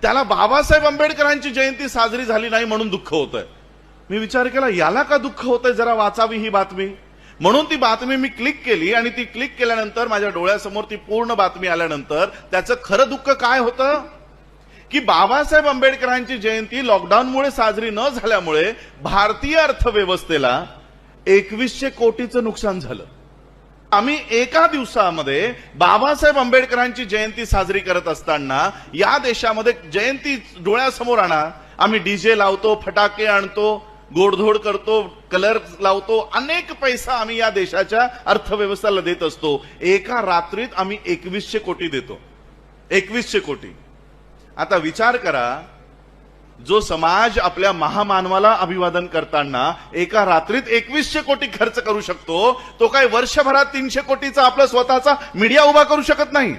त्याला बाबासाहेब आंबेडकरांची जयंती साजरी झाली नाही म्हणून दुःख होतंय. मी विचार केला याला का दुःख होतंय, जरा वाचावी ही बातमी. म्हणून ती बातमी मी क्लिक केली आणि ती क्लिक केल्यानंतर माझ्या डोळ्यासमोर ती पूर्ण बातमी आल्यानंतर त्याचं खरं दुःख काय होतं की बाबासाहेब आंबेडकरांची जयंती लॉकडाऊनमुळे साजरी न झाल्यामुळे भारतीय अर्थव्यवस्थेला 2100 कोटीचं नुकसान झालं. आम्ही एका दिवसामध्ये बाबासाहेब आंबेडकरांची जयंती साजरी करत असताना या देशामध्ये जयंती डोळ्यासमोर आणा, आम्ही डीजे लावतो, फटाके आणतो, गोडधोड करतो, कलर लावतो, अनेक पैसा आम्ही या देशाच्या अर्थव्यवस्थेला देत असतो. एका रात्रीत आम्ही 2100 कोटी देतो. 2100 कोटी. आता विचार करा, जो समाज आपल्या महामानवाला अभिवादन करताना एका रात्रीत 2100 कोटी खर्च करू शकतो, तो काय वर्षभरात 300 कोटीचा आपला स्वतःचा मीडिया उभा करू शकत नाही.